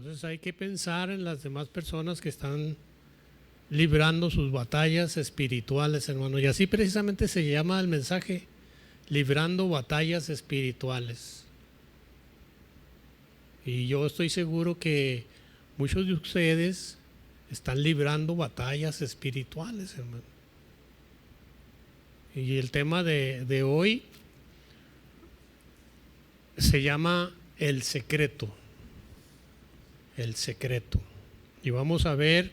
Entonces hay que pensar en las demás personas que están librando sus batallas espirituales, hermano. Y así precisamente se llama el mensaje, librando batallas espirituales. Y yo estoy seguro que muchos de ustedes están librando batallas espirituales, hermano. Y el tema de hoy se llama el secreto. El secreto. Y vamos a ver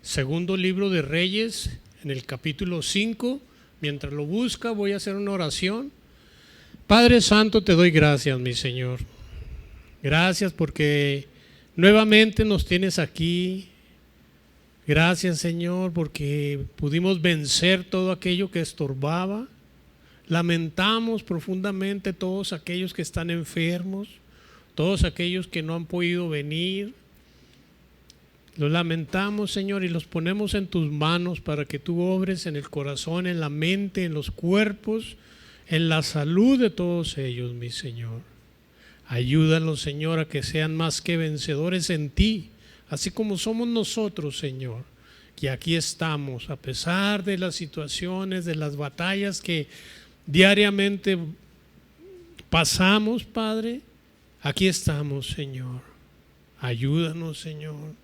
segundo libro de Reyes en el capítulo 5. Mientras lo busca, voy a hacer una oración. Padre Santo, te doy gracias, mi Señor. Gracias porque nuevamente nos tienes aquí. Gracias, Señor, porque pudimos vencer todo aquello que estorbaba. Lamentamos profundamente todos aquellos que están enfermos, todos aquellos que no han podido venir. Los lamentamos, Señor, y los ponemos en tus manos para que tú obres en el corazón, en la mente, en los cuerpos, en la salud de todos ellos, mi Señor. Ayúdanos, Señor, a que sean más que vencedores en ti, así como somos nosotros, Señor, que aquí estamos, a pesar de las situaciones, de las batallas que diariamente pasamos, Padre. Aquí estamos, Señor. Ayúdanos, Señor.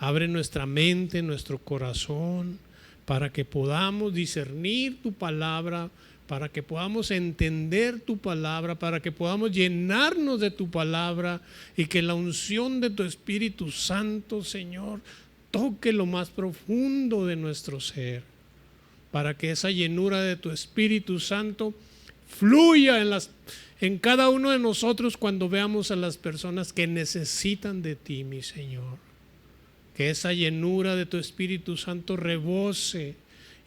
Abre nuestra mente, nuestro corazón, para que podamos discernir tu palabra, para que podamos entender tu palabra, para que podamos llenarnos de tu palabra y que la unción de tu Espíritu Santo, Señor, toque lo más profundo de nuestro ser, para que esa llenura de tu Espíritu Santo fluya en cada uno de nosotros cuando veamos a las personas que necesitan de ti, mi Señor. Que esa llenura de tu Espíritu Santo rebose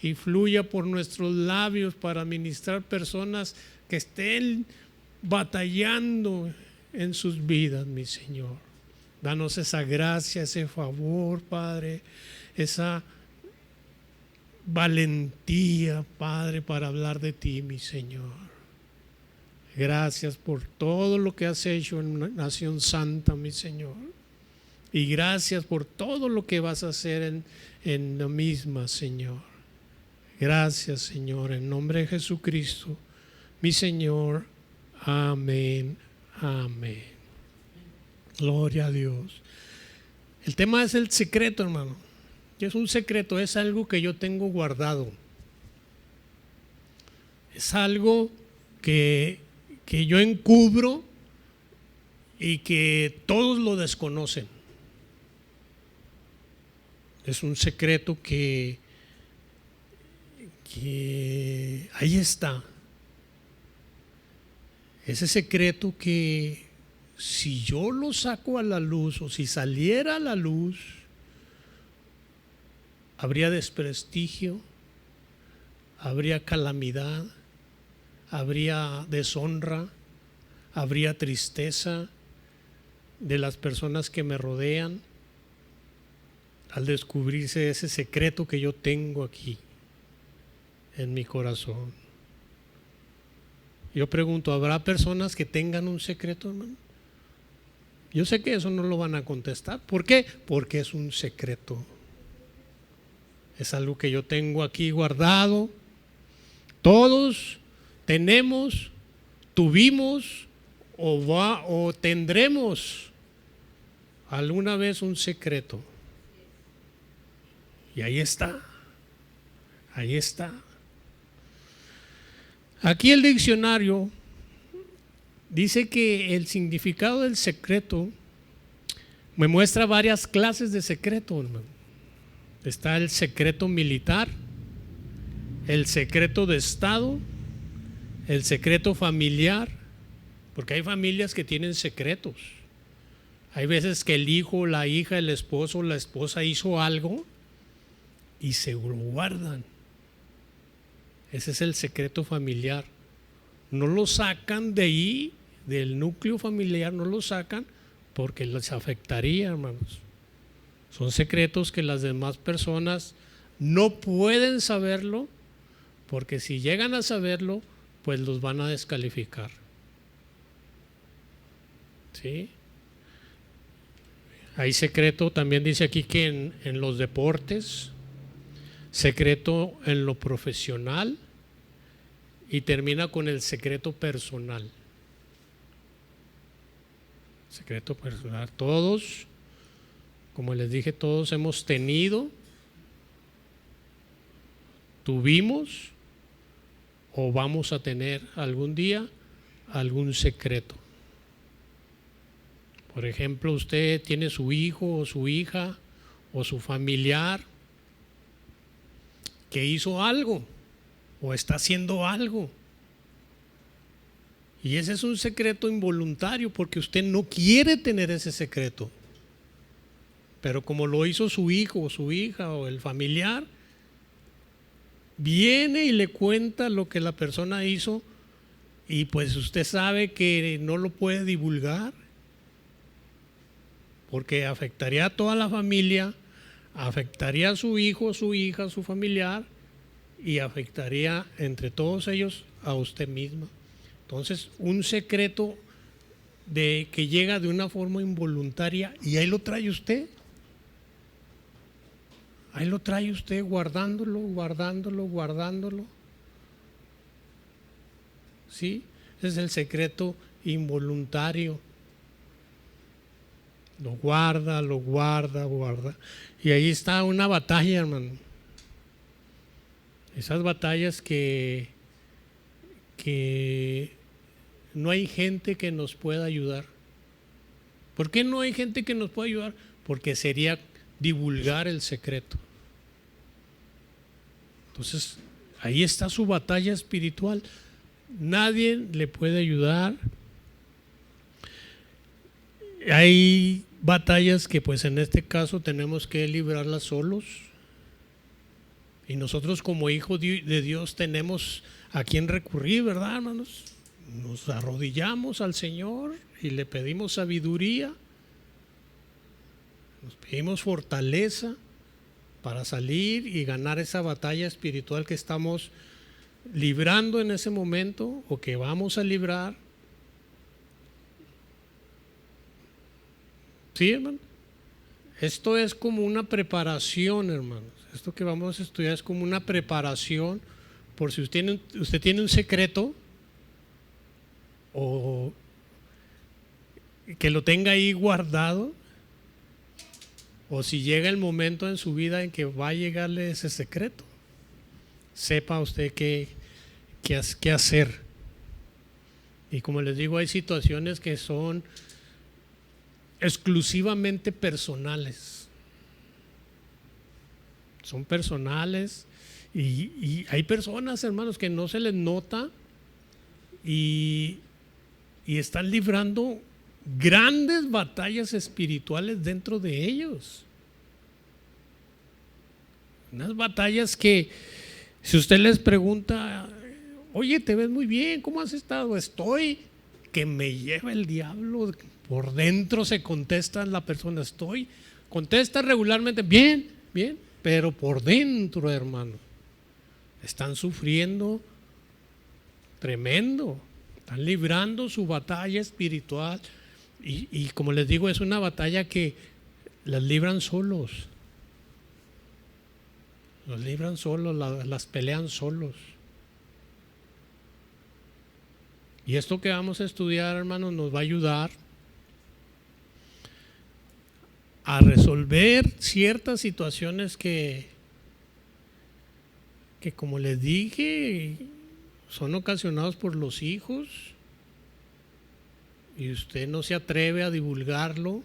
y fluya por nuestros labios para ministrar personas que estén batallando en sus vidas, mi Señor. Danos esa gracia, ese favor, Padre, esa valentía, Padre, para hablar de ti, mi Señor. Gracias por todo lo que has hecho en Nación Santa, mi Señor. Y gracias por todo lo que vas a hacer en la misma, Señor. Gracias, Señor, en nombre de Jesucristo, mi Señor. Amén, amén. Gloria a Dios. El tema es el secreto, hermano. ¿Qué es un secreto? Es algo que yo tengo guardado. Es algo que yo encubro y que todos lo desconocen. Es un secreto que ahí está. Ese secreto que si yo lo saco a la luz o si saliera a la luz, habría desprestigio, habría calamidad, habría deshonra, habría tristeza de las personas que me rodean al descubrirse ese secreto que yo tengo aquí en mi corazón. Yo pregunto, ¿habrá personas que tengan un secreto, hermano? Yo sé que eso no lo van a contestar. ¿Por qué? Porque es un secreto. Es algo que yo tengo aquí guardado. Todos tenemos, tuvimos o tendremos alguna vez un secreto. Y ahí está. Ahí está. Aquí el diccionario dice que el significado del secreto me muestra varias clases de secreto, hermano. Está el secreto militar, el secreto de Estado, el secreto familiar, porque hay familias que tienen secretos. Hay veces que el hijo, la hija, el esposo, la esposa hizo algo y se lo guardan. Ese es el secreto familiar. No lo sacan de ahí, del núcleo familiar, no lo sacan porque les afectaría, hermanos. Son secretos que las demás personas no pueden saberlo, porque si llegan a saberlo, pues los van a descalificar. ¿Sí? Hay secreto, también dice aquí que en los deportes, secreto en lo profesional y termina con el secreto personal. Secreto personal. Todos, como les dije, todos hemos tenido, tuvimos o vamos a tener algún día algún secreto. Por ejemplo, usted tiene su hijo o su hija o su familiar que hizo algo o está haciendo algo. Y ese es un secreto involuntario porque usted no quiere tener ese secreto. Pero como lo hizo su hijo o su hija o el familiar, viene y le cuenta lo que la persona hizo y pues usted sabe que no lo puede divulgar porque afectaría a toda la familia, afectaría a su hijo, a su hija, a su familiar y afectaría entre todos ellos a usted misma. Entonces, un secreto de que llega de una forma involuntaria y ahí lo trae usted. Ahí lo trae usted guardándolo, guardándolo, guardándolo. ¿Sí? Ese es el secreto involuntario. Lo guarda, lo guarda, guarda. Y ahí está una batalla, hermano. Esas batallas que no hay gente que nos pueda ayudar. ¿Por qué no hay gente que nos pueda ayudar? Porque sería divulgar el secreto. Entonces, ahí está su batalla espiritual. Nadie le puede ayudar. Hay batallas que pues en este caso tenemos que librarlas solos. Y nosotros como hijos de Dios tenemos a quién recurrir, ¿verdad, hermanos? Nos arrodillamos al Señor y le pedimos sabiduría. Nos pedimos fortaleza para salir y ganar esa batalla espiritual que estamos librando en ese momento o que vamos a librar. ¿Sí, hermano? Esto es como una preparación, hermanos. Esto que vamos a estudiar es como una preparación por si usted tiene un secreto o que lo tenga ahí guardado, o si llega el momento en su vida en que va a llegarle ese secreto, sepa usted qué hacer. Y como les digo, hay situaciones que son exclusivamente personales. Son personales y hay personas, hermanos, que no se les nota y están librando grandes batallas espirituales dentro de ellos. Unas batallas que si usted les pregunta, oye, te ves muy bien, ¿cómo has estado? Estoy, que me lleva el diablo. Por dentro se contesta la persona, contesta regularmente, bien, bien, pero por dentro, hermano, están sufriendo tremendo, están librando su batalla espiritual y como les digo, es una batalla que las libran solos, las pelean solos. Y esto que vamos a estudiar, hermanos, nos va a ayudar a resolver ciertas situaciones que como les dije, son ocasionados por los hijos y usted no se atreve a divulgarlo.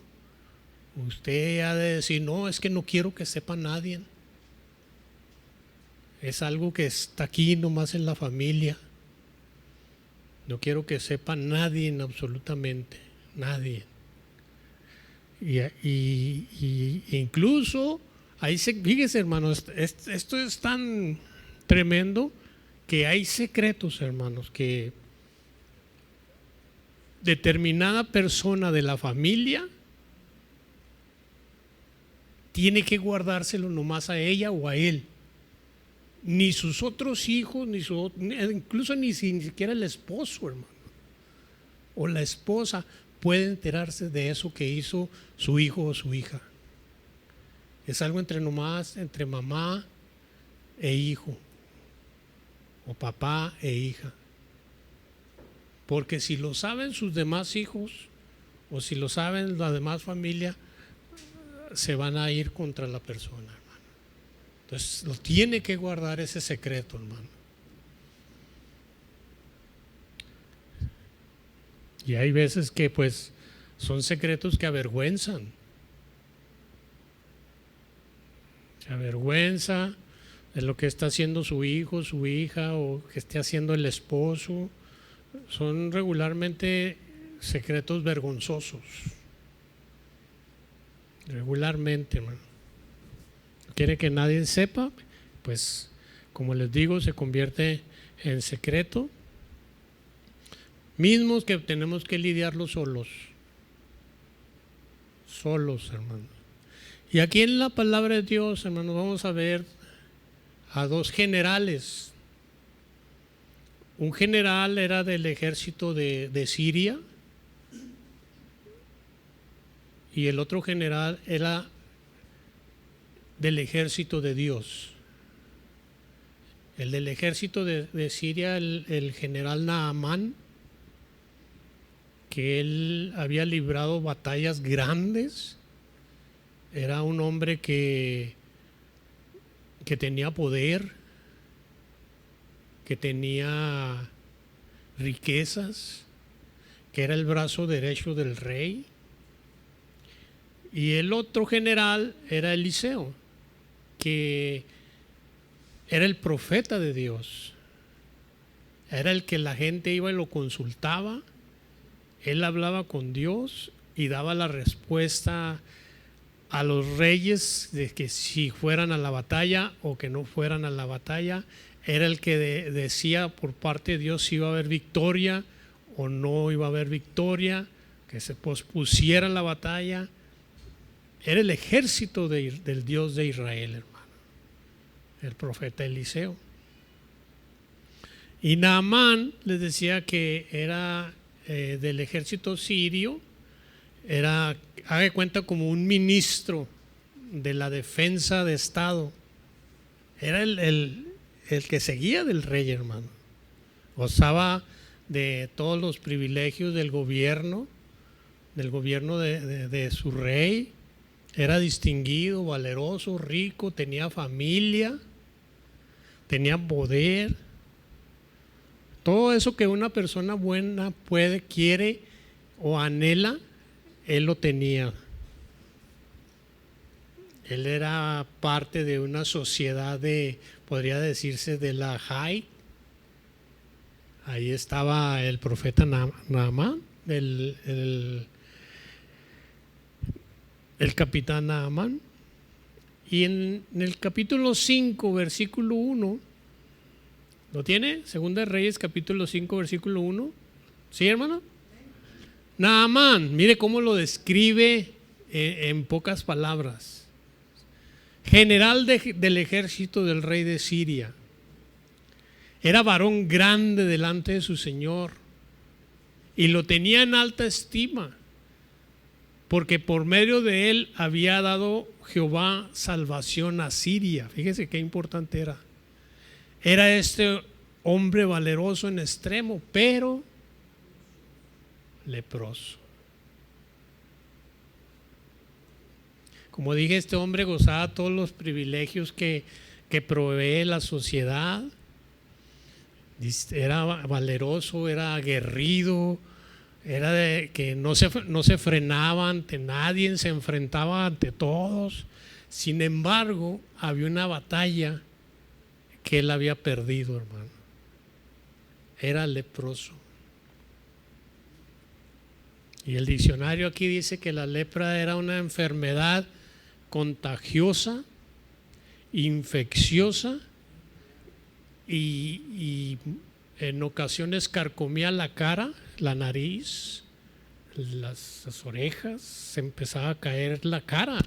Usted ha de decir, no, es que no quiero que sepa nadie. Es algo que está aquí nomás en la familia. No quiero que sepa nadie, absolutamente nadie. Y incluso, fíjese, hermanos, esto es tan tremendo que hay secretos, hermanos, que determinada persona de la familia tiene que guardárselo nomás a ella o a él. Ni sus otros hijos, incluso ni siquiera el esposo, hermano, o la esposa puede enterarse de eso que hizo su hijo o su hija. Es algo entre mamá e hijo, o papá e hija. Porque si lo saben sus demás hijos, o si lo saben la demás familia, se van a ir contra la persona, hermano. Entonces lo tiene que guardar ese secreto, hermano. Y hay veces que pues son secretos que avergüenzan. Se avergüenza de lo que está haciendo su hijo, su hija, o que esté haciendo el esposo. Son regularmente secretos vergonzosos. Regularmente, hermano. ¿Quiere que nadie sepa? Pues, como les digo, se convierte en secreto. Mismos que tenemos que lidiarlos solos. Solos, hermano. Y aquí en la palabra de Dios, hermanos, vamos a ver a dos generales. Un general era del ejército de Siria y el otro general era del ejército de Dios. El del ejército de Siria, el general Naamán, que él había librado batallas grandes. Era un hombre que tenía poder, que tenía riquezas, que era el brazo derecho del rey. Y el otro general era Eliseo, que era el profeta de Dios. Era el que la gente iba y lo consultaba. Él hablaba con Dios y daba la respuesta a los reyes de que si fueran a la batalla o que no fueran a la batalla. Era el que decía por parte de Dios si iba a haber victoria o no iba a haber victoria, que se pospusiera la batalla. Era el ejército del Dios de Israel, hermano, el profeta Eliseo. Y Naamán les decía que era del ejército sirio, era, haga de cuenta, como un ministro de la defensa de Estado. Era el que seguía del rey, hermano. Gozaba de todos los privilegios del gobierno de su rey. Era distinguido, valeroso, rico, tenía familia, tenía poder. Todo eso que una persona buena puede, quiere o anhela, él lo tenía. Él era parte de una sociedad podría decirse, de la high. Ahí estaba el profeta Naamán, el capitán Naamán. Y en el capítulo 5, versículo 1, ¿lo tiene? Segunda de Reyes, capítulo 5, versículo 1. ¿Sí, hermano? Naamán, mire cómo lo describe en pocas palabras. General del ejército del rey de Siria. Era varón grande delante de su Señor y lo tenía en alta estima, porque por medio de él había dado Jehová salvación a Siria. Fíjese qué importante era. Era este hombre valeroso en extremo, pero leproso. Como dije, este hombre gozaba todos los privilegios que provee la sociedad. Era valeroso, era aguerrido, era de que no se frenaba ante nadie, se enfrentaba ante todos. Sin embargo, había una batalla que él había perdido, hermano. Era leproso. Y el diccionario aquí dice que la lepra era una enfermedad contagiosa, infecciosa y en ocasiones carcomía la cara, la nariz, las orejas, se empezaba a caer la cara.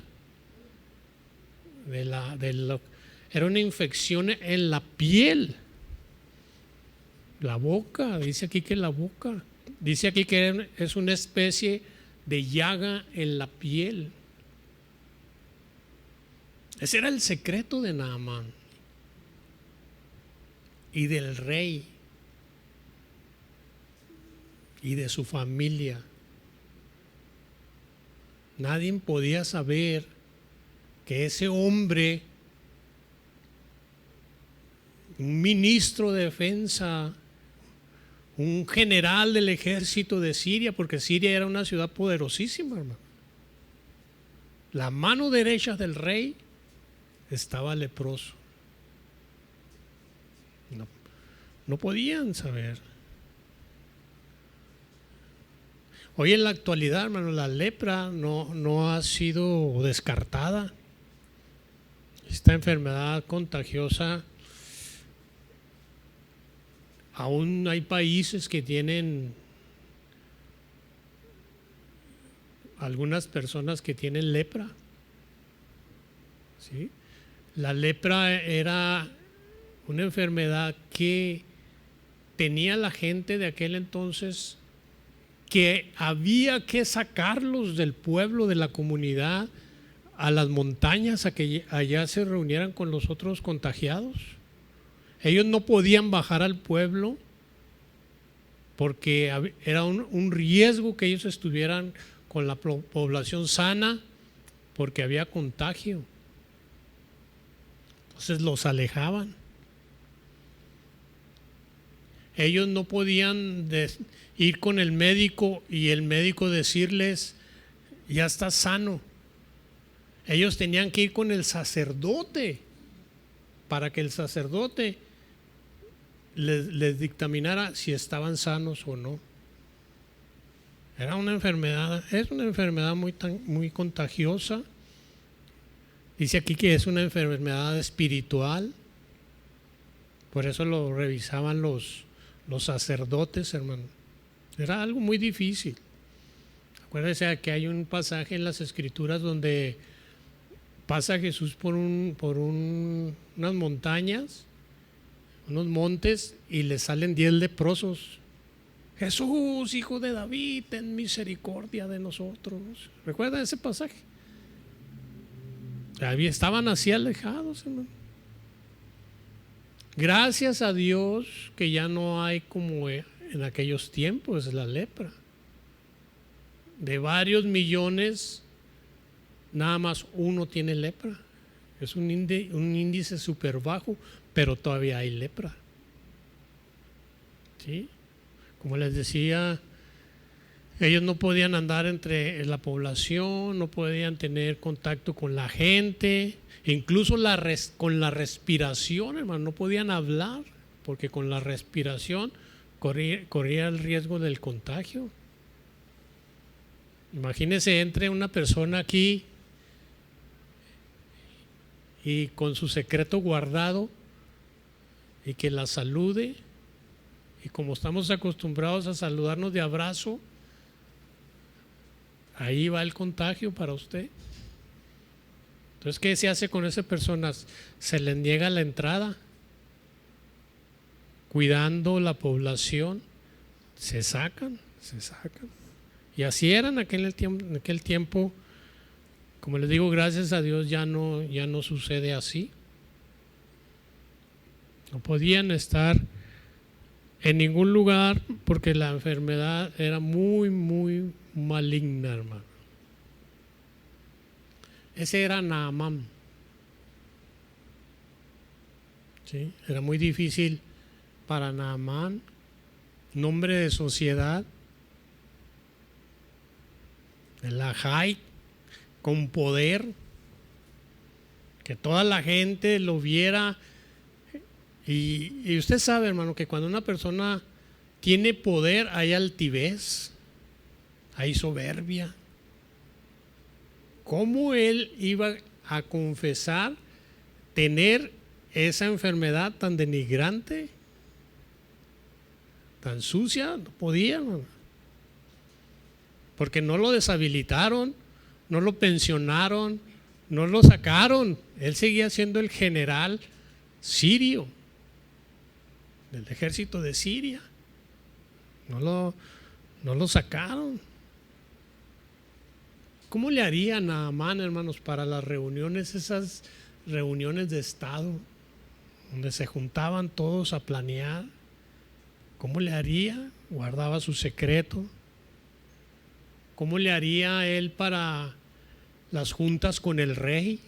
Era una infección en la piel. La boca, dice aquí que la boca Dice aquí que es una especie de llaga en la piel. Ese era el secreto de Naamán y del rey y de su familia. Nadie podía saber que ese hombre, un ministro de defensa, un general del ejército de Siria, porque Siria era una ciudad poderosísima, hermano. La mano derecha del rey estaba leproso. No podían saber. Hoy en la actualidad, hermano, la lepra no ha sido descartada. Esta enfermedad contagiosa, aún hay países que tienen algunas personas que tienen lepra. ¿Sí? La lepra era una enfermedad que tenía la gente de aquel entonces, que había que sacarlos del pueblo, de la comunidad, a las montañas, a que allá se reunieran con los otros contagiados. Ellos no podían bajar al pueblo porque era un riesgo que ellos estuvieran con la población sana, porque había contagio. Entonces los alejaban. Ellos no podían ir con el médico y el médico decirles, ya estás sano. Ellos tenían que ir con el sacerdote para que el sacerdote les dictaminara si estaban sanos o no. Era una enfermedad, es una enfermedad muy contagiosa. Dice aquí que es una enfermedad espiritual. Por eso lo revisaban los sacerdotes, hermano. Era algo muy difícil. Acuérdense que hay un pasaje en las Escrituras donde pasa Jesús por unas montañas, unos montes, y le salen 10 leprosos. Jesús, hijo de David, ten misericordia de nosotros. ¿Recuerdan ese pasaje? Estaban así alejados, hermano. Gracias a Dios que ya no hay como en aquellos tiempos la lepra. De varios millones, nada más uno tiene lepra. Es un índice súper bajo, pero todavía hay lepra. ¿Sí? Como les decía, ellos no podían andar entre la población, no podían tener contacto con la gente, incluso con la respiración, hermano, no podían hablar, porque con la respiración corría el riesgo del contagio. Imagínese, entre una persona aquí y con su secreto guardado y que la salude, y como estamos acostumbrados a saludarnos de abrazo, ahí va el contagio para usted. Entonces, ¿qué se hace con esas personas? Se les niega la entrada, cuidando la población, se sacan. Y así era en aquel tiempo. Como les digo, gracias a Dios ya no sucede así. No podían estar en ningún lugar porque la enfermedad era muy, muy maligna, hermano. Ese era Naamán. ¿Sí? Era muy difícil para Naamán, nombre de sociedad, el Ajay, con poder, que toda la gente lo viera. Y usted sabe, hermano, que cuando una persona tiene poder hay altivez, hay soberbia. ¿Cómo él iba a confesar tener esa enfermedad tan denigrante, tan sucia? No podía, hermano. Porque no lo deshabilitaron, no lo pensionaron, no lo sacaron. Él seguía siendo el general sirio del ejército de Siria. No No lo sacaron. ¿Cómo le haría Naamán, hermanos, para las reuniones, esas reuniones de Estado, donde se juntaban todos a planear? ¿Cómo le haría? Guardaba su secreto. ¿Cómo le haría él para las juntas con el rey?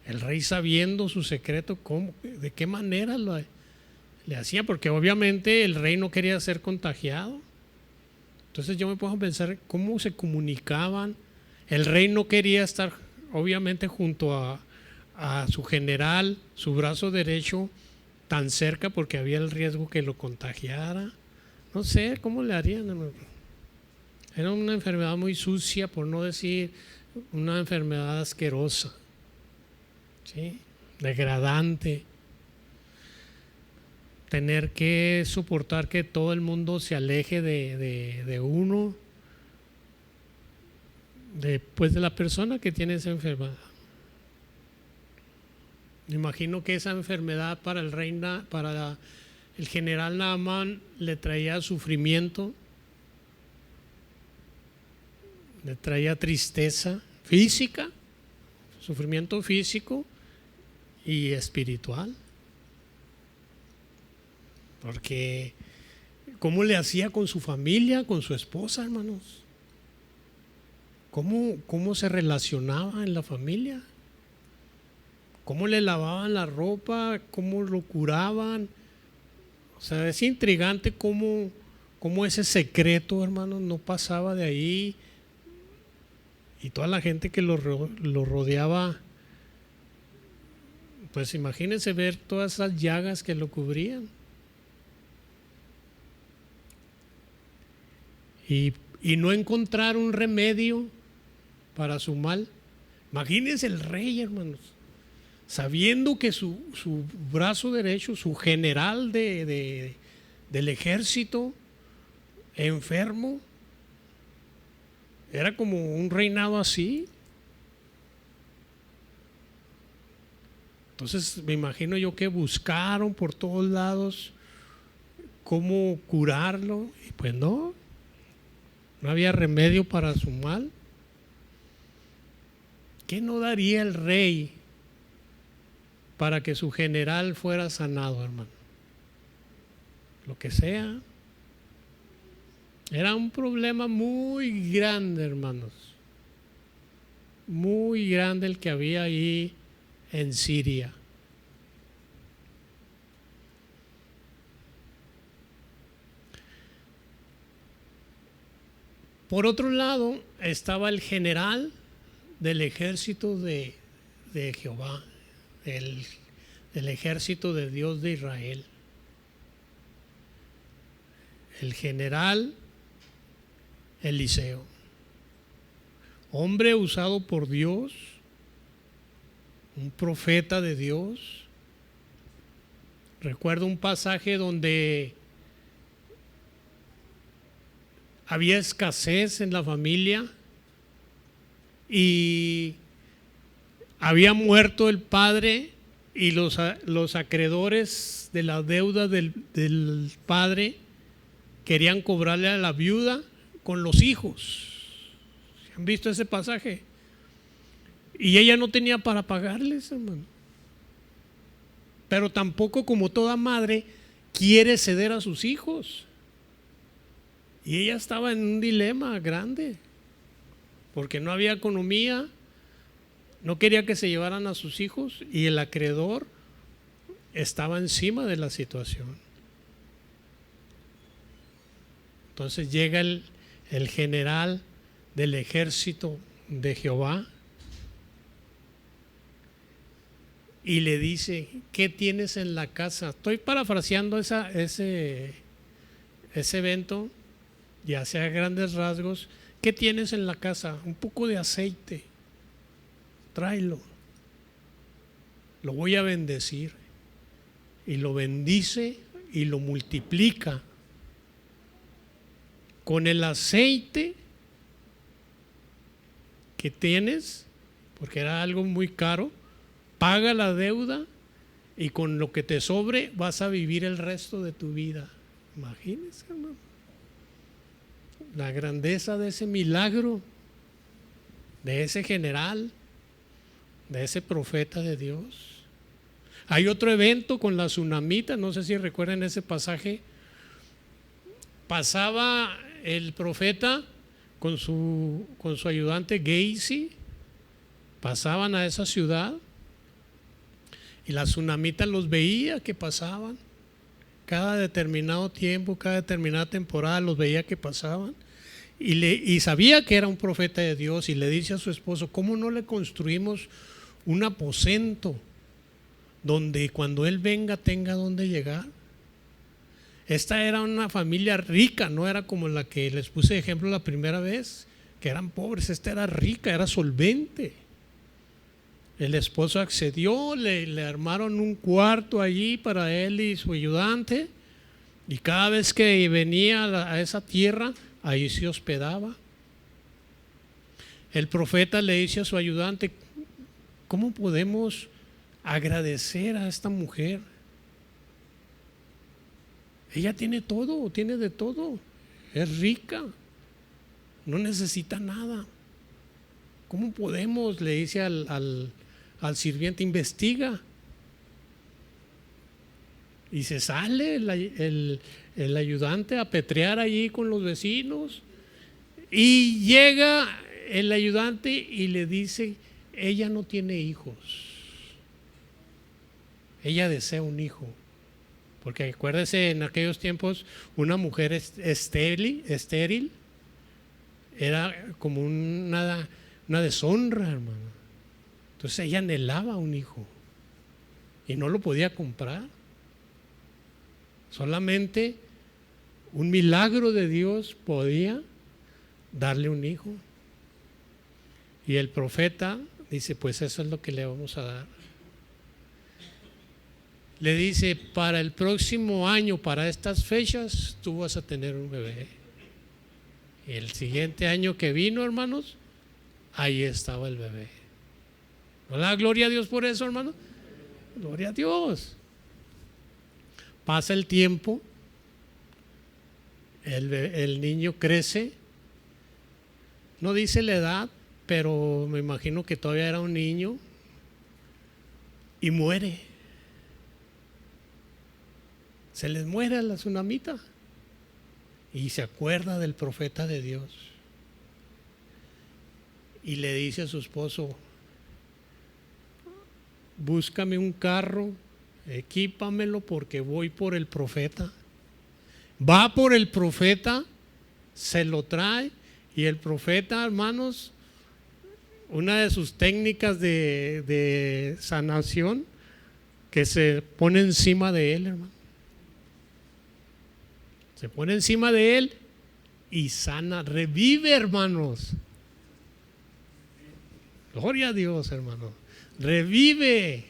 El rey sabiendo su secreto, ¿de qué manera le hacía? Porque obviamente el rey no quería ser contagiado. Entonces yo me pongo a pensar cómo se comunicaban. El rey no quería estar obviamente junto a su general, su brazo derecho, tan cerca porque había el riesgo que lo contagiara. No sé cómo le harían, hermano. Era una enfermedad muy sucia, por no decir una enfermedad asquerosa, ¿sí? Degradante. Tener que soportar que todo el mundo se aleje de uno, después de la persona que tiene esa enfermedad. Me imagino que esa enfermedad para el general Naamán le traía sufrimiento, le traía tristeza física, sufrimiento físico y espiritual. Porque ¿cómo le hacía con su familia, con su esposa, hermanos? ¿Cómo se relacionaba en la familia? ¿Cómo le lavaban la ropa? ¿Cómo lo curaban? O sea, es intrigante cómo ese secreto, hermanos, no pasaba de ahí. Y toda la gente que lo rodeaba, pues imagínense ver todas esas llagas que lo cubrían. Y no encontrar un remedio para su mal. Imagínense el rey, hermanos, sabiendo que su brazo derecho, su general del ejército, enfermo, era como un reinado así. Entonces me imagino yo que buscaron por todos lados cómo curarlo, y pues no había remedio para su mal. ¿Qué no daría el rey para que su general fuera sanado, hermano? Lo que sea. Era un problema muy grande, hermanos. Muy grande el que había ahí en Siria. Por otro lado, estaba el general del ejército de Jehová, del ejército de Dios de Israel. El general Eliseo, hombre usado por Dios, un profeta de Dios. Recuerdo un pasaje donde había escasez en la familia y había muerto el padre y los acreedores de la deuda del padre querían cobrarle a la viuda con los hijos. ¿Han visto ese pasaje? Y ella no tenía para pagarles, hermano. Pero tampoco, como toda madre, quiere ceder a sus hijos. Y ella estaba en un dilema grande, porque no había economía, no quería que se llevaran a sus hijos y el acreedor estaba encima de la situación. Entonces llega el general del ejército de Jehová y le dice: ¿qué tienes en la casa? Estoy parafraseando ese evento, ya sea a grandes rasgos. ¿Qué tienes en la casa? Un poco de aceite, tráelo, lo voy a bendecir. Y lo bendice y lo multiplica. Con el aceite que tienes, porque era algo muy caro, paga la deuda y con lo que te sobre vas a vivir el resto de tu vida. Imagínense, hermano. la grandeza de ese milagro, de ese general, de ese profeta de Dios. Hay otro evento con la tsunamita, no sé si recuerdan ese pasaje. Pasaba el profeta con su ayudante Gehazi, pasaban a esa ciudad y la tsunamita los veía que pasaban. Cada determinado tiempo, cada determinada temporada los veía que pasaban y sabía que era un profeta de Dios, y le dice a su esposo: ¿cómo no le construimos un aposento donde cuando él venga tenga donde llegar? Esta era una familia rica, no era como la que les puse de ejemplo la primera vez, que eran pobres. Esta era rica, era solvente. El esposo accedió, le armaron un cuarto allí para él y su ayudante, y cada vez que venía a esa tierra, ahí se hospedaba. El profeta le dice a su ayudante: ¿cómo podemos agradecer a esta mujer? Ella tiene todo, tiene de todo, es rica, no necesita nada. ¿Cómo podemos? Le dice al sirviente: investiga. Y se sale el ayudante a petrear allí con los vecinos, y llega el ayudante y le dice: ella no tiene hijos, ella desea un hijo. Porque acuérdese, en aquellos tiempos una mujer estéril era como una deshonra, hermano. Entonces ella anhelaba un hijo y no lo podía comprar. Solamente un milagro de Dios podía darle un hijo. Y el profeta dice: pues eso es lo que le vamos a dar. Le dice: para el próximo año, para estas fechas, tú vas a tener un bebé. Y el siguiente año que vino, hermanos, ahí estaba el bebé. ¿No da gloria a Dios por eso, hermano? Gloria a Dios. Pasa el tiempo, el niño crece, no dice la edad, pero me imagino que todavía era un niño, y muere. Se les muere a la tsunamita y se acuerda del profeta de Dios y le dice a su esposo: búscame un carro, equípamelo porque voy por el profeta. Va por el profeta, se lo trae, y el profeta, hermanos, una de sus técnicas de sanación, que se pone encima de él, hermano. Se pone encima de él y sana, revive, hermanos. Gloria a Dios, hermano. Revive.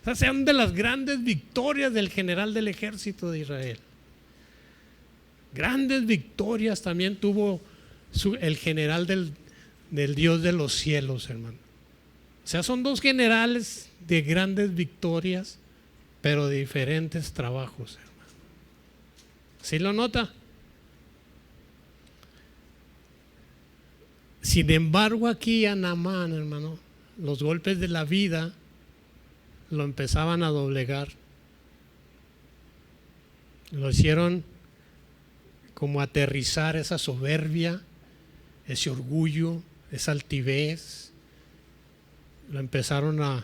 Esas son de las grandes victorias del general del ejército de Israel. Grandes victorias también tuvo el general del Dios de los cielos, hermano. O sea, son dos generales de grandes victorias, pero de diferentes trabajos, hermano. ¿Sí lo nota? Sin embargo, aquí a Naamán, hermano, los golpes de la vida lo empezaban a doblegar. Lo hicieron como aterrizar esa soberbia, ese orgullo, esa altivez. Lo empezaron a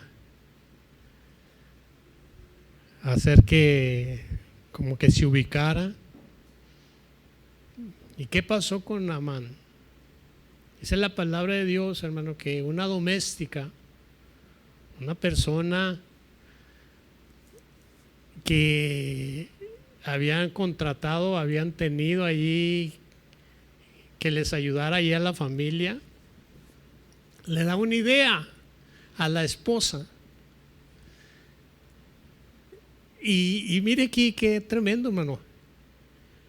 hacer que como que se ubicara. ¿Y qué pasó con Naamán? Esa es la palabra de Dios, hermano, que una doméstica, una persona que habían contratado, habían tenido allí que les ayudara allí a la familia, le da una idea a la esposa. Y mire aquí qué tremendo, hermano.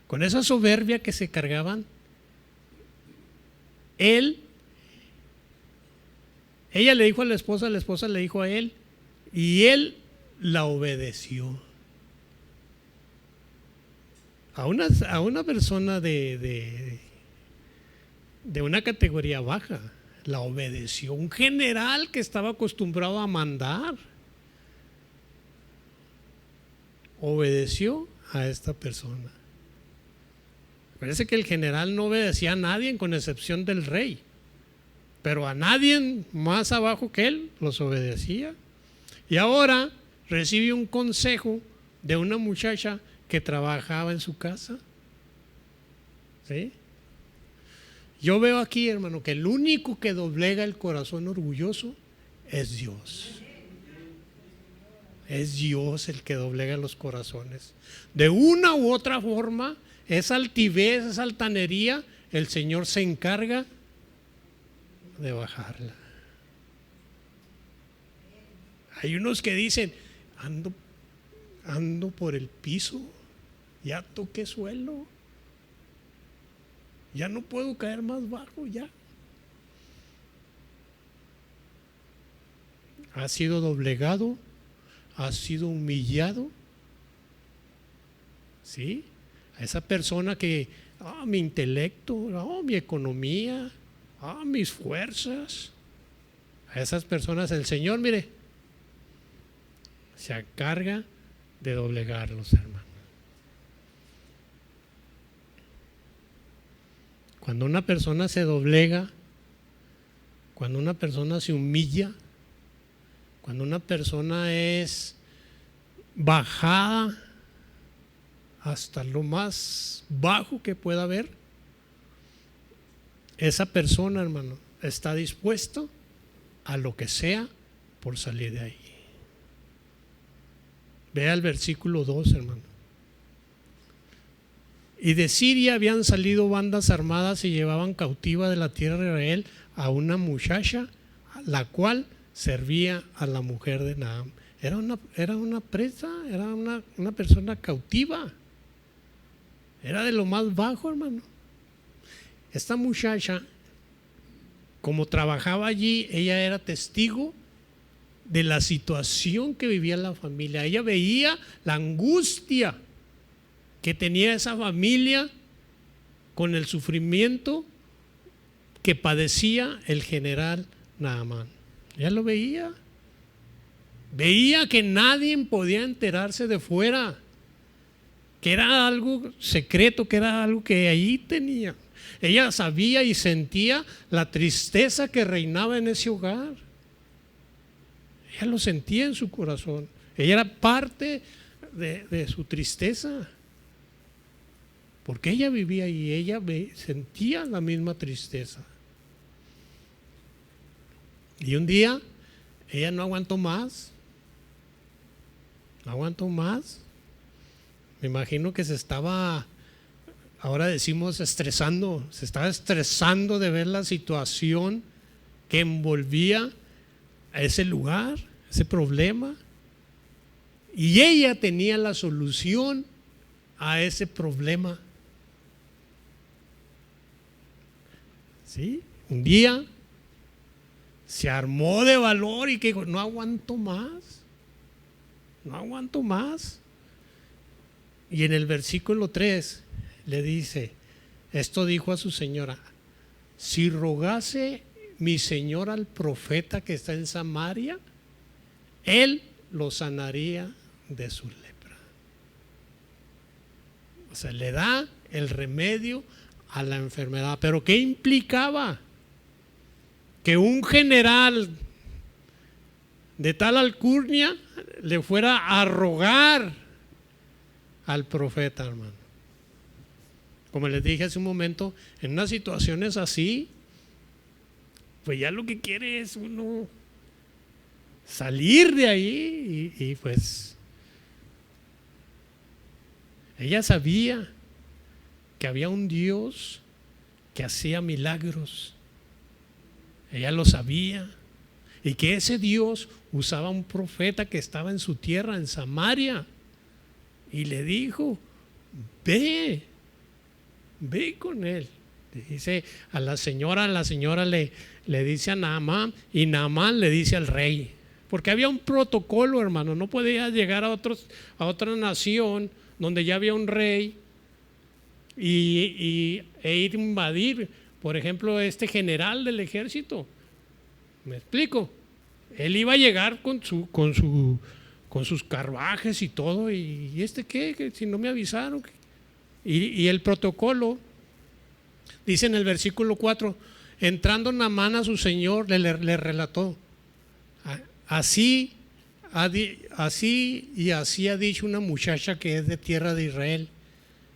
Con esa soberbia que se cargaban, ella le dijo a la esposa le dijo a él, y él la obedeció. A una persona de de una categoría baja, la obedeció. Un general que estaba acostumbrado a mandar, obedeció a esta persona. Parece que el general no obedecía a nadie con excepción del rey, pero a nadie más abajo que él los obedecía. Y ahora recibe un consejo de una muchacha que trabajaba en su casa. ¿Sí? Yo veo aquí, hermano, que el único que doblega el corazón orgulloso es Dios. Es Dios el que doblega los corazones. De una u otra forma, esa altivez, esa altanería, el Señor se encarga de bajarla. Hay unos que dicen, ando por el piso, ya toqué suelo, ya no puedo caer más bajo, ya. Ha sido doblegado, ha sido humillado. ¿Sí? A esa persona que, mi intelecto, mi economía, mis fuerzas. A esas personas el Señor, mire, se encarga de doblegarlos, hermano. Cuando una persona se doblega, cuando una persona se humilla, cuando una persona es bajada hasta lo más bajo que pueda haber, esa persona, hermano, está dispuesto a lo que sea por salir de ahí. Vea el versículo 2, hermano. Y de Siria habían salido bandas armadas y llevaban cautiva de la tierra de Israel a una muchacha, la cual servía a la mujer de Naam. Era una presa, era una persona cautiva. Era de lo más bajo, hermano. Esta muchacha, como trabajaba allí, ella era testigo de la situación que vivía la familia. Ella veía la angustia que tenía esa familia con el sufrimiento que padecía el general Naamán. Ella lo veía. Veía que nadie podía enterarse de fuera, que era algo secreto, que era algo que allí tenía. Ella sabía y sentía la tristeza que reinaba en ese hogar. Ella lo sentía en su corazón. Ella era parte de su tristeza, porque ella vivía y ella sentía la misma tristeza. Y un día ella no aguantó más. No aguantó más. Me imagino que se estaba, ahora decimos estresando, se estaba estresando de ver la situación que envolvía a ese lugar, ese problema. Y ella tenía la solución a ese problema. ¿Sí? Un día se armó de valor y que dijo, no aguanto más. No aguanto más. Y en el versículo 3 le dice, esto dijo a su señora, si rogase mi señor al profeta que está en Samaria, él lo sanaría de su lepra. O sea, le da el remedio a la enfermedad. Pero ¿qué implicaba? Que un general de tal alcurnia le fuera a rogar al profeta, hermano. Como les dije hace un momento, en unas situaciones así, pues ya lo que quiere es uno salir de ahí y pues ella sabía que había un Dios que hacía milagros. Ella lo sabía. Y que ese Dios usaba un profeta que estaba en su tierra, en Samaria. Y le dijo, ve con él. Dice a la señora le dice a Naamán, y Naamán le dice al rey. Porque había un protocolo, hermano. No podía llegar a otra nación donde ya había un rey e ir a invadir, por ejemplo, este general del ejército. ¿Me explico? Él iba a llegar con sus carruajes y todo, y ¿este qué? Que si no me avisaron. Y el protocolo, dice en el versículo 4, entrando Naamán a su señor, le relató, así ha dicho una muchacha que es de tierra de Israel.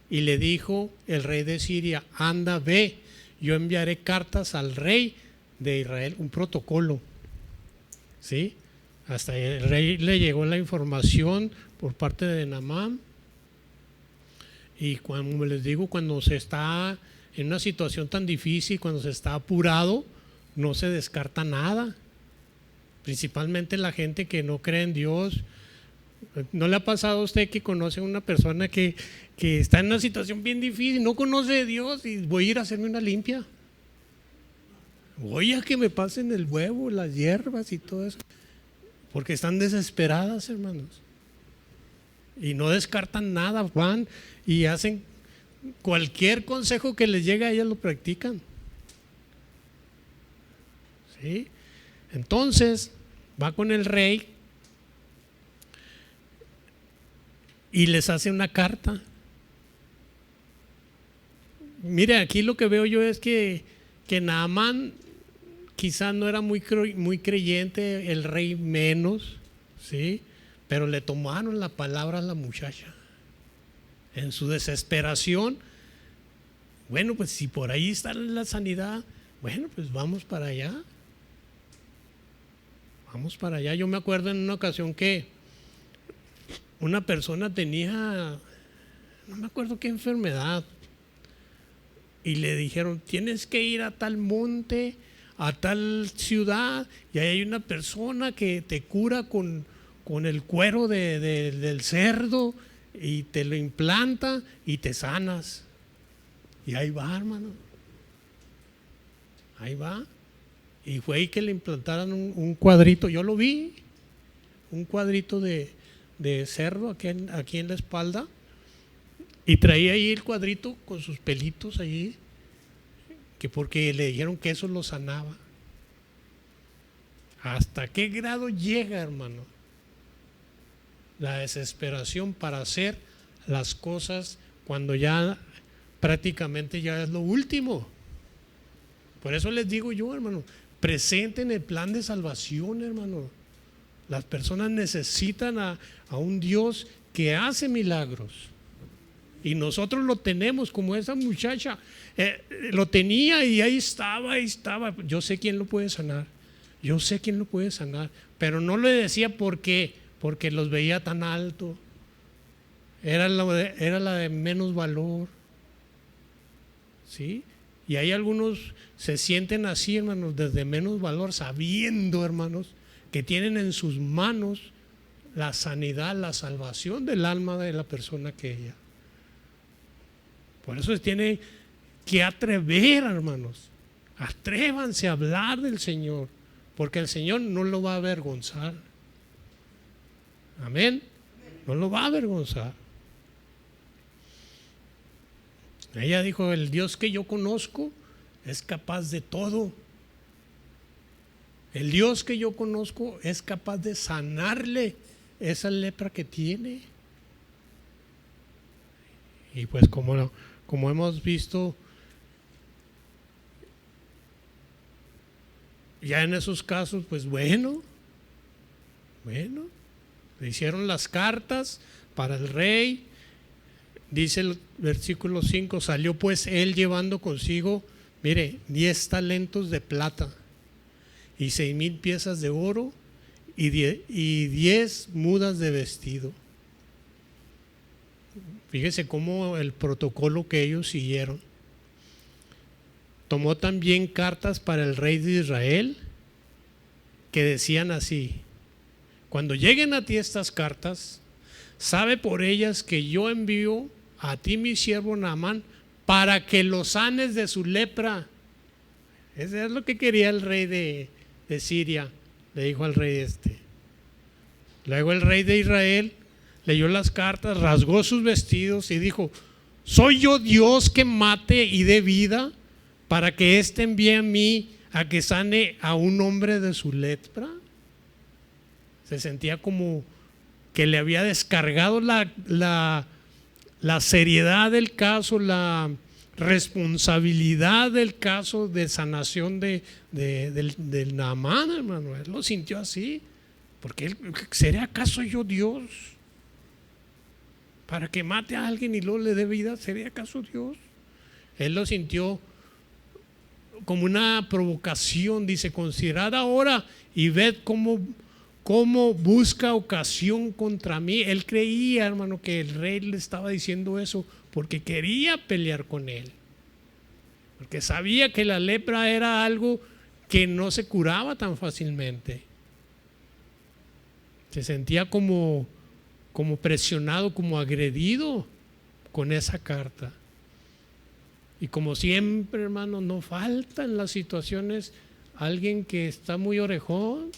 Y le dijo el rey de Siria, anda, ve, yo enviaré cartas al rey de Israel, un protocolo. ¿Sí? Hasta el rey le llegó la información por parte de Naamán. Y como les digo, cuando se está en una situación tan difícil, cuando se está apurado, no se descarta nada. Principalmente la gente que no cree en Dios. ¿No le ha pasado a usted que conoce a una persona que está en una situación bien difícil, no conoce de Dios y voy a ir a hacerme una limpia? Voy a que me pasen el huevo, las hierbas y todo eso. Porque están desesperadas, hermanos. Y no descartan nada, van y hacen cualquier consejo que les llegue a ellas, lo practican. ¿Sí? Entonces, va con el rey y les hace una carta. Mire, aquí lo que veo yo es que Naamán quizás no era muy creyente, el rey menos, ¿sí? Pero le tomaron la palabra a la muchacha. En su desesperación, bueno, pues si por ahí está la sanidad, bueno, pues vamos para allá. Vamos para allá. Yo me acuerdo en una ocasión que una persona tenía, no me acuerdo qué enfermedad, y le dijeron, tienes que ir a tal monte, a tal ciudad, y ahí hay una persona que te cura con el cuero del cerdo, y te lo implanta y te sanas. Y ahí va, hermano. Ahí va. Y fue ahí que le implantaron un cuadrito, yo lo vi, un cuadrito de cerdo aquí en la espalda, y traía ahí el cuadrito con sus pelitos allí, que porque le dijeron que eso lo sanaba. ¿Hasta qué grado llega, hermano? La desesperación para hacer las cosas cuando ya prácticamente ya es lo último. Por eso les digo yo, hermano, presenten el plan de salvación, hermano. Las personas necesitan a un Dios que hace milagros. Y nosotros lo tenemos, como esa muchacha lo tenía y ahí estaba. Yo sé quién lo puede sanar. Pero no le decía porque los veía tan alto. Era la de menos valor. ¿Sí? Y hay algunos se sienten así, hermanos, desde menos valor, sabiendo, hermanos, que tienen en sus manos la sanidad, la salvación del alma de la persona que ella. Por eso se tiene que atrever, hermanos. Atrévanse a hablar del Señor, porque el Señor no lo va a avergonzar. Amén. No lo va a avergonzar. Ella dijo, el Dios que yo conozco es capaz de todo. El Dios que yo conozco es capaz de sanarle esa lepra que tiene. Y pues como hemos visto, ya en esos casos, pues bueno, le hicieron las cartas para el rey. Dice el versículo 5, salió pues él llevando consigo, mire, 10 talentos de plata y 6,000 piezas de oro y 10 mudas de vestido. Fíjese cómo el protocolo que ellos siguieron. Tomó también cartas para el rey de Israel que decían así: cuando lleguen a ti estas cartas, sabe por ellas que yo envío a ti mi siervo Naamán para que lo sanes de su lepra. Eso es lo que quería el rey de Siria, le dijo al rey Luego el rey de Israel leyó las cartas, rasgó sus vestidos y dijo: ¿soy yo Dios que mate y dé vida? para que éste envíe a mí a que sane a un hombre de su lepra. Se sentía como que le había descargado la seriedad del caso, la responsabilidad del caso de sanación del Naamán, hermano. Él lo sintió así, porque él, ¿seré acaso yo Dios para que mate a alguien y luego le dé vida? ¿Seré acaso Dios? Él lo sintió como una provocación. Dice: considerad ahora y ved cómo busca ocasión contra mí. Él creía, hermano, que el rey le estaba diciendo eso porque quería pelear con él, porque sabía que la lepra era algo que no se curaba tan fácilmente. Se sentía como presionado, como agredido con esa carta. Y como siempre, hermano, no falta en las situaciones alguien que está muy orejón,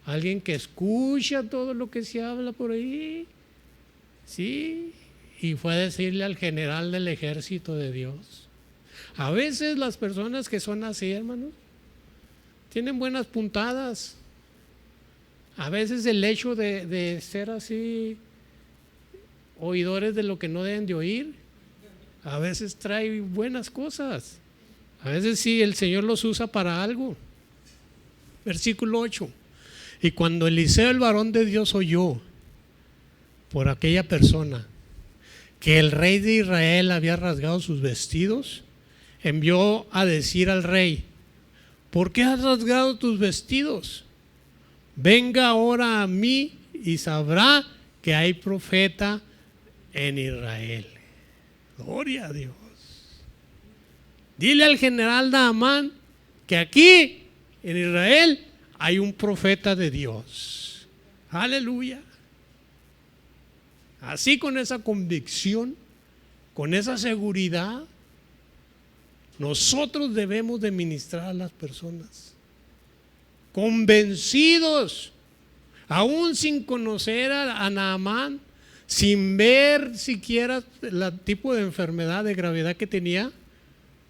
alguien que escucha todo lo que se habla por ahí. Sí, y fue a decirle al general del ejército de Dios. A veces las personas que son así, hermanos, tienen buenas puntadas. A veces el hecho de ser así, oidores de lo que no deben de oír, a veces trae buenas cosas. A veces sí, el Señor los usa para algo. Versículo 8. Y cuando Eliseo, el varón de Dios, oyó por aquella persona que el rey de Israel había rasgado sus vestidos, envió a decir al rey: ¿por qué has rasgado tus vestidos? Venga ahora a mí y sabrá que hay profeta en Israel. Gloria a Dios. Dile al general Naamán que aquí en Israel hay un profeta de Dios. Aleluya. Así, con esa convicción, con esa seguridad, nosotros debemos de ministrar a las personas, convencidos, aún sin conocer a Naamán, sin ver siquiera el tipo de enfermedad de gravedad que tenía.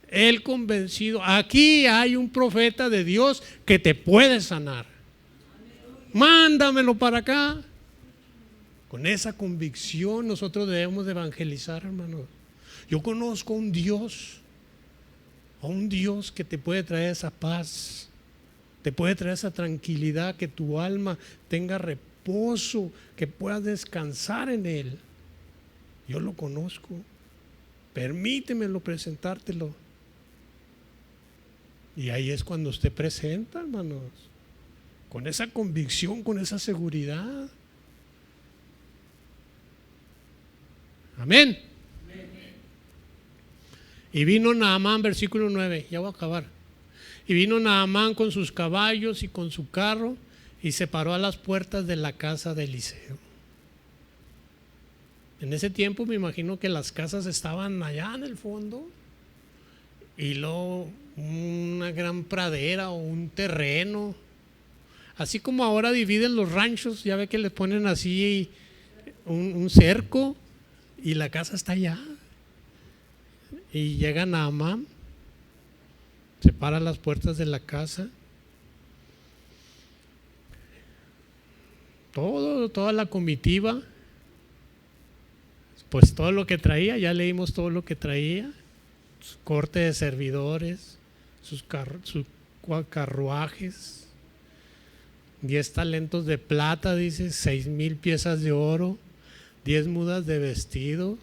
Él convencido: aquí hay un profeta de Dios que te puede sanar. Mándamelo para acá. Con esa convicción nosotros debemos de evangelizar, hermanos. Yo conozco a un Dios que te puede traer esa paz, te puede traer esa tranquilidad, que tu alma tenga reposo, que puedas descansar en Él. Yo lo conozco. Permítemelo presentártelo. Y ahí es cuando usted presenta, hermanos, con esa convicción, con esa seguridad. Amén. Y vino Naamán, versículo 9, ya voy a acabar. Y vino Naamán con sus caballos y con su carro y se paró a las puertas de la casa de Eliseo. En ese tiempo me imagino que las casas estaban allá en el fondo y luego una gran pradera o un terreno. Así como ahora dividen los ranchos, ya ve que les ponen así un cerco y la casa está allá. Y llega Naamán, se para a las puertas de la casa. Toda la comitiva, pues todo lo que traía, ya leímos todo lo que traía: su corte de servidores, sus carruajes, 10 talentos de plata, dice, 6,000 piezas de oro, 10 mudas de vestido.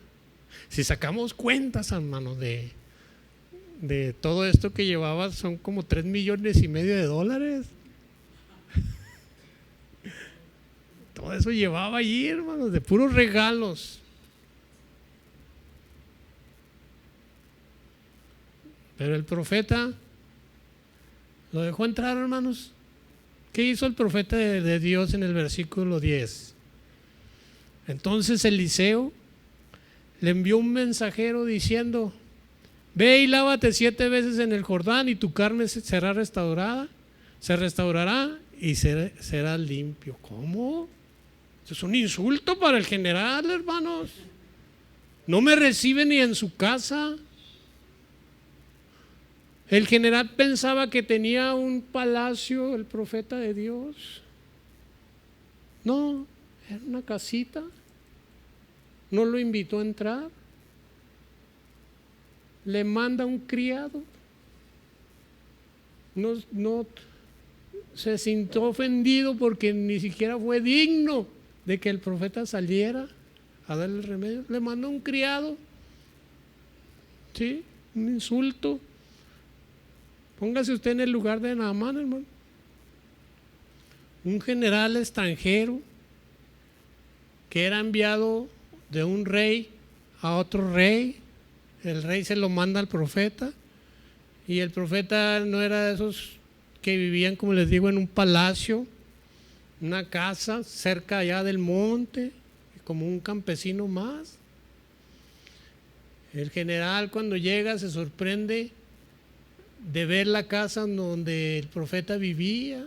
Si sacamos cuentas, hermanos, de todo esto que llevaba, son como $3,5 millones. Todo eso llevaba allí, hermanos, de puros regalos. Pero el profeta lo dejó entrar, hermanos. ¿Qué hizo el profeta de Dios en el versículo 10? Entonces Eliseo le envió un mensajero diciendo: ve y lávate 7 veces en el Jordán y tu carne será restaurada, se restaurará y será limpio. ¿Cómo? Eso es un insulto para el general, hermanos. No me recibe ni en su casa. El general pensaba que tenía un palacio, el profeta de Dios. No, era una casita. No lo invitó a entrar. Le manda un criado. No se sintió ofendido porque ni siquiera fue digno de que el profeta saliera a darle el remedio. Le mandó un criado. Sí, un insulto. Póngase usted en el lugar de Naamán, hermano. Un general extranjero que era enviado de un rey a otro rey. El rey se lo manda al profeta, y el profeta no era de esos que vivían, como les digo, en un palacio, una casa cerca allá del monte, como un campesino más. El general, cuando llega, se sorprende de ver la casa donde el profeta vivía.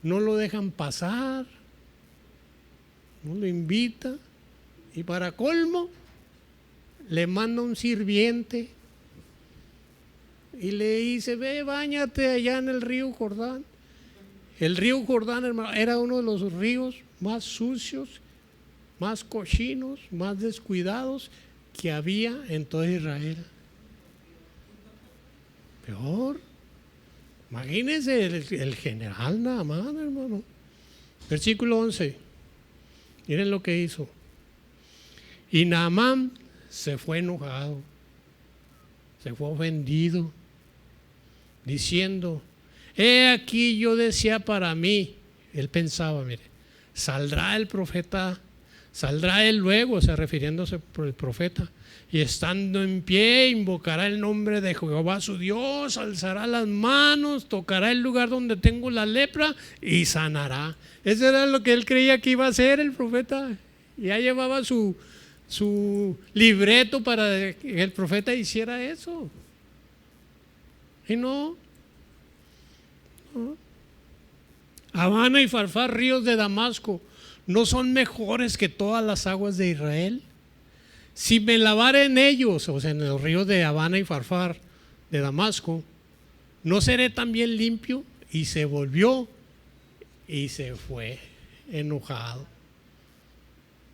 No lo dejan pasar, no lo invita, y para colmo le manda un sirviente y le dice: ve, báñate allá en el río Jordán. El río Jordán, hermano, era uno de los ríos más sucios, más cochinos, más descuidados que había en toda Israel. Peor. Imagínense el general Naamán, hermano. Versículo 11. Miren lo que hizo. Y Naamán se fue enojado, se fue ofendido, diciendo: he aquí, yo decía para mí. Él pensaba, mire, saldrá el profeta, saldrá él luego, o sea, refiriéndose por el profeta, y estando en pie invocará el nombre de Jehová su Dios, alzará las manos, tocará el lugar donde tengo la lepra y sanará. Eso era lo que él creía que iba a hacer el profeta. Ya llevaba su libreto para que el profeta hiciera eso. Y no. Habana y Farfar, ríos de Damasco, ¿no son mejores que todas las aguas de Israel? Si me lavare en ellos, o sea, en los ríos de Habana y Farfar de Damasco, ¿no seré también limpio? Y se volvió y se fue enojado,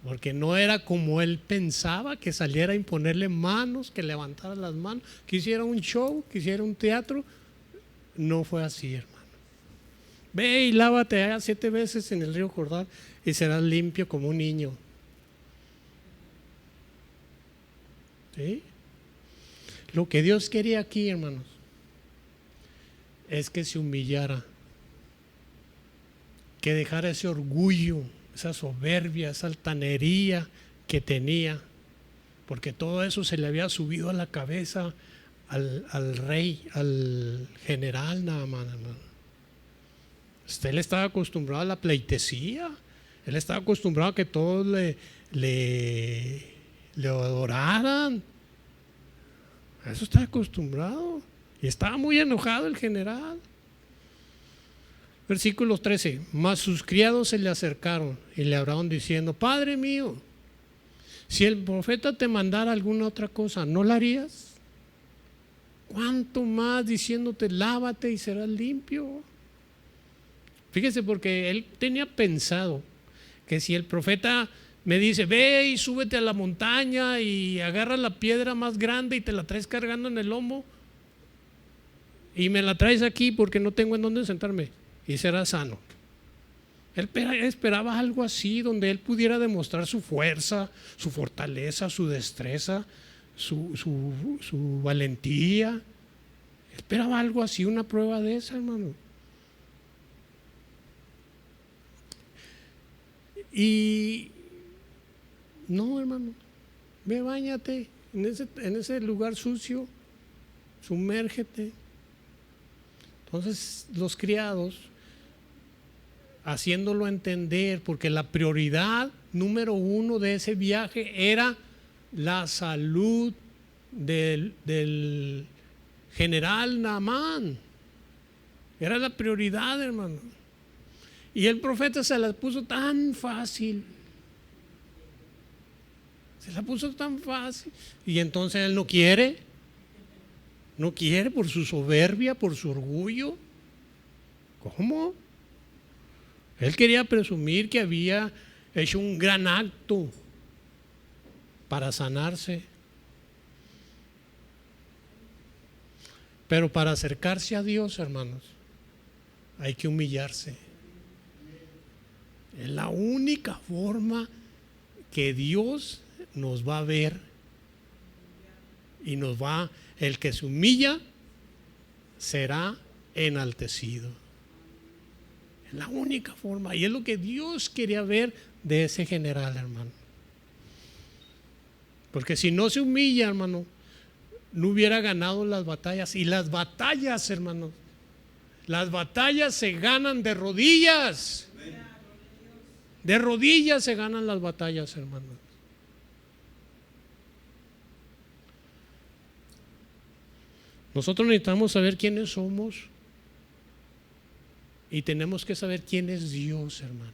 porque no era como él pensaba, que saliera a imponerle manos, que levantara las manos, que hiciera un show, que hiciera un teatro. No fue así, hermano. Ve y lávate allá 7 veces en el río Jordán y serás limpio como un niño. ¿Sí? Lo que Dios quería aquí, hermanos, es que se humillara, que dejara ese orgullo, esa soberbia, esa altanería que tenía, porque todo eso se le había subido a la cabeza al rey, al general Naamán, hermano. Él estaba acostumbrado a la pleitesía, él estaba acostumbrado a que todos le adoraran. A eso estaba acostumbrado, y estaba muy enojado el general. Versículo 13. Mas sus criados se le acercaron y le hablaron diciendo: Padre mío, si el profeta te mandara alguna otra cosa, ¿no la harías? ¿Cuánto más diciéndote: lávate y serás limpio? Fíjese, porque él tenía pensado que si el profeta me dice: ve y súbete a la montaña y agarra la piedra más grande y te la traes cargando en el lomo y me la traes aquí porque no tengo en dónde sentarme, y será sano. Él esperaba algo así, donde él pudiera demostrar su fuerza, su fortaleza, su destreza, su valentía. Esperaba algo así, una prueba de esa, hermano. Y no, hermano, ve, báñate en ese lugar sucio, sumérgete. Entonces los criados, haciéndolo entender, porque la prioridad número 1 de ese viaje era la salud del general Naamán. Era la prioridad, hermano. Y el profeta se la puso tan fácil. Se la puso tan fácil. Y entonces él no quiere. No quiere por su soberbia, por su orgullo. ¿Cómo? Él quería presumir que había hecho un gran acto para sanarse. Pero para acercarse a Dios, hermanos, hay que humillarse. Es la única forma que Dios nos va a ver y el que se humilla será enaltecido. Es la única forma, y es lo que Dios quería ver de ese general, hermano. Porque si no se humilla, hermano, no hubiera ganado las batallas. Y las batallas, hermano, las batallas se ganan de rodillas. De rodillas se ganan las batallas, hermano. Nosotros necesitamos saber quiénes somos y tenemos que saber quién es Dios, hermano.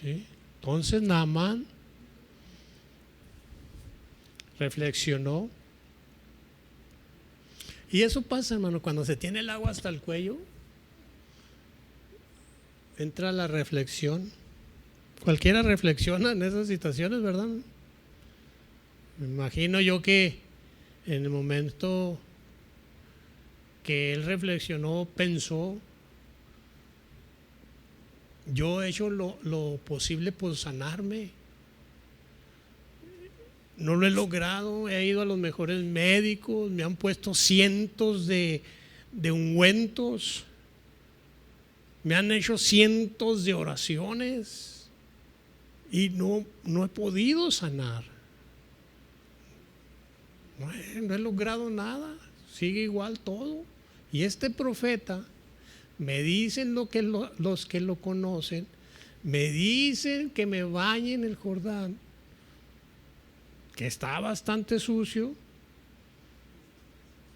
¿Sí? Entonces Naamán reflexionó. Y eso pasa, hermano, cuando se tiene el agua hasta el cuello, entra la reflexión. Cualquiera reflexiona en esas situaciones, ¿verdad? Me imagino yo que en el momento que él reflexionó, pensó: yo he hecho lo posible por sanarme, no lo he logrado, he ido a los mejores médicos, me han puesto cientos de ungüentos, me han hecho cientos de oraciones y no he podido sanar. No he logrado nada, sigue igual todo. Y este profeta, me dicen los que lo conocen, me dicen que me bañe en el Jordán, que está bastante sucio,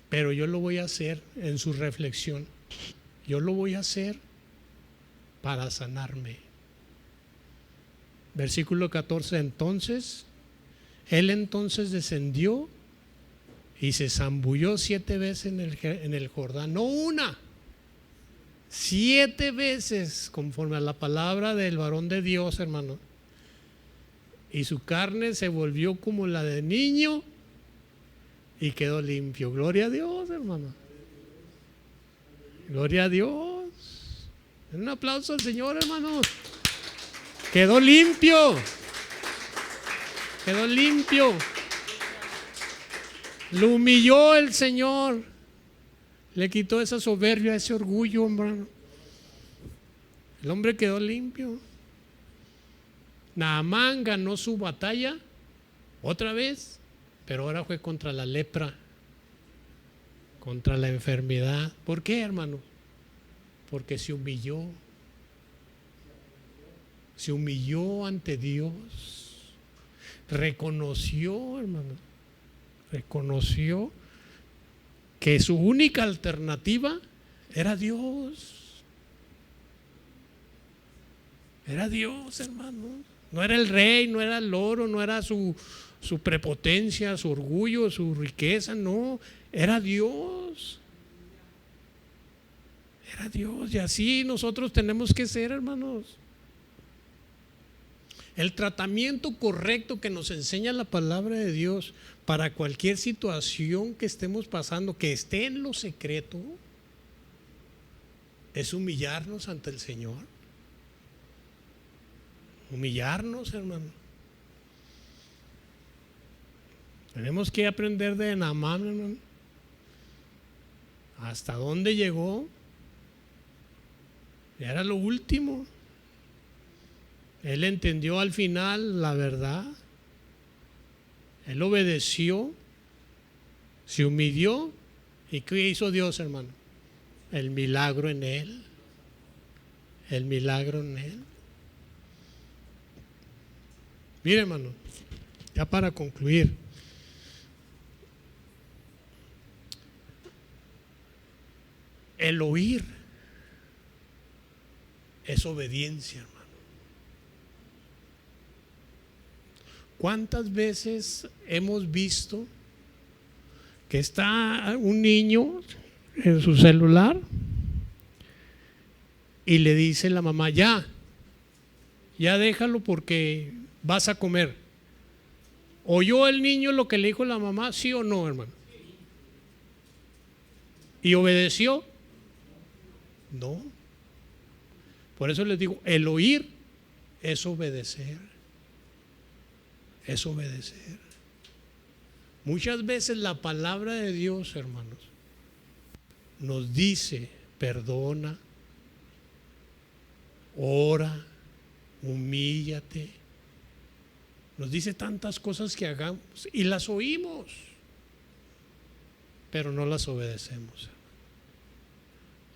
pero yo lo voy a hacer en su reflexión. Yo lo voy a hacer para sanarme. Versículo 14, él entonces descendió y se zambulló 7 veces en el Jordán, no una, 7 veces, conforme a la palabra del varón de Dios, hermano. Y su carne se volvió como la de niño y quedó limpio. Gloria a Dios, hermano. Gloria a Dios. Un aplauso al Señor, hermano. Quedó limpio. Quedó limpio. Lo humilló el Señor. Le quitó esa soberbia, ese orgullo, hermano. El hombre quedó limpio. Naamán ganó su batalla otra vez, pero ahora fue contra la lepra, contra la enfermedad. ¿Por qué, hermano? Porque se humilló. Se humilló ante Dios. Reconoció, hermano. Reconoció que su única alternativa era Dios. Era Dios, hermano. No era el rey, no era el oro, no era su prepotencia, su orgullo, su riqueza, no. Era Dios. Era Dios. Y así nosotros tenemos que ser, hermanos. El tratamiento correcto que nos enseña la palabra de Dios para cualquier situación que estemos pasando, que esté en lo secreto, es humillarnos ante el Señor. Humillarnos, hermano. Tenemos que aprender de Naamán, hermano. ¿Hasta dónde llegó? Era lo último. Él entendió al final la verdad. Él obedeció, se humilló. ¿Y qué hizo Dios, hermano? El milagro en él. El milagro en él. Mire, hermano, ya para concluir, el oír es obediencia, hermano. ¿Cuántas veces hemos visto que está un niño en su celular y le dice la mamá, ya déjalo porque vas a comer. ¿Oyó el niño lo que le dijo la mamá? ¿Sí o no, hermano? ¿Y obedeció? No. Por eso les digo, el oír es obedecer. Es obedecer. Muchas veces la palabra de Dios, hermanos, nos dice, perdona, ora, humíllate. Nos dice tantas cosas que hagamos y las oímos, pero no las obedecemos.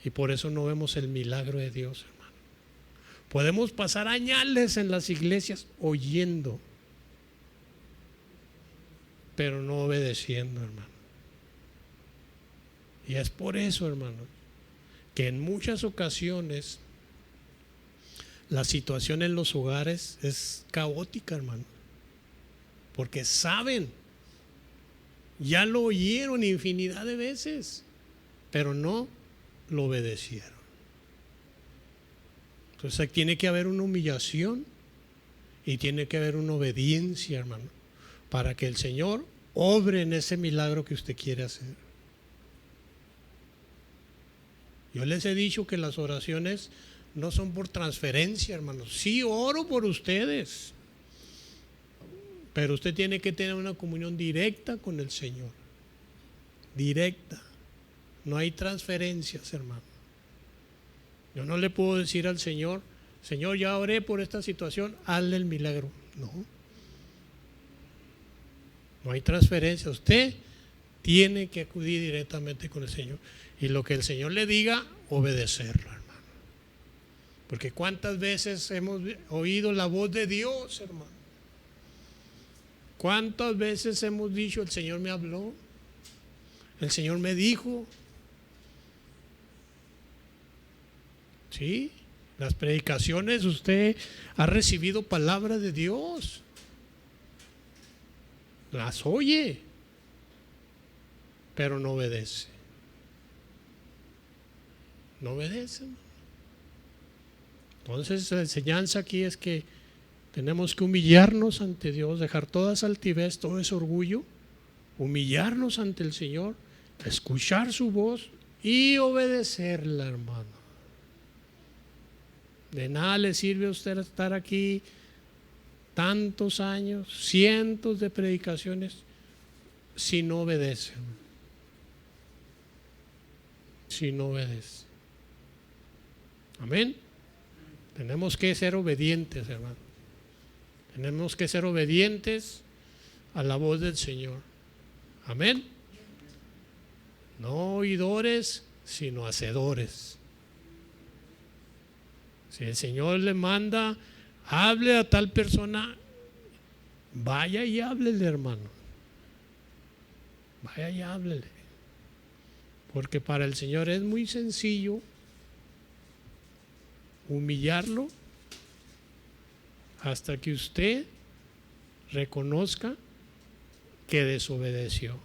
Y por eso no vemos el milagro de Dios, hermano. Podemos pasar años en las iglesias oyendo, pero no obedeciendo, hermano. Y es por eso, hermano, que en muchas ocasiones la situación en los hogares es caótica, hermano. Porque saben, ya lo oyeron infinidad de veces, pero no lo obedecieron. Entonces tiene que haber una humillación y tiene que haber una obediencia, hermano, para que el Señor obre en ese milagro que usted quiere hacer. Yo les he dicho que las oraciones no son por transferencia, hermanos. Sí oro por ustedes, pero usted tiene que tener una comunión directa con el Señor. Directa. No hay transferencias, hermano. Yo no le puedo decir al Señor, Señor, ya oré por esta situación, hazle el milagro. No. No hay transferencia. Usted tiene que acudir directamente con el Señor. Y lo que el Señor le diga, obedecerlo, hermano. Porque cuántas veces hemos oído la voz de Dios, hermano. ¿Cuántas veces hemos dicho, el Señor me habló? El Señor me dijo. Sí, las predicaciones, usted ha recibido palabra de Dios. Las oye, pero no obedece. No obedece. Entonces la enseñanza aquí es que tenemos que humillarnos ante Dios, dejar toda esa altivez, todo ese orgullo, humillarnos ante el Señor, escuchar su voz y obedecerla, hermano. De nada le sirve a usted estar aquí tantos años, cientos de predicaciones, si no obedece. Si no obedece. Amén. Tenemos que ser obedientes, hermano. Tenemos que ser obedientes a la voz del Señor. Amén. No oidores, sino hacedores. Si el Señor le manda, hable a tal persona, vaya y háblele, hermano. Vaya y háblele. Porque para el Señor es muy sencillo humillarlo hasta que usted reconozca que desobedeció.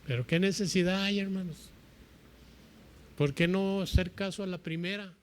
Pero ¿qué necesidad hay, hermanos? ¿Por qué no hacer caso a la primera?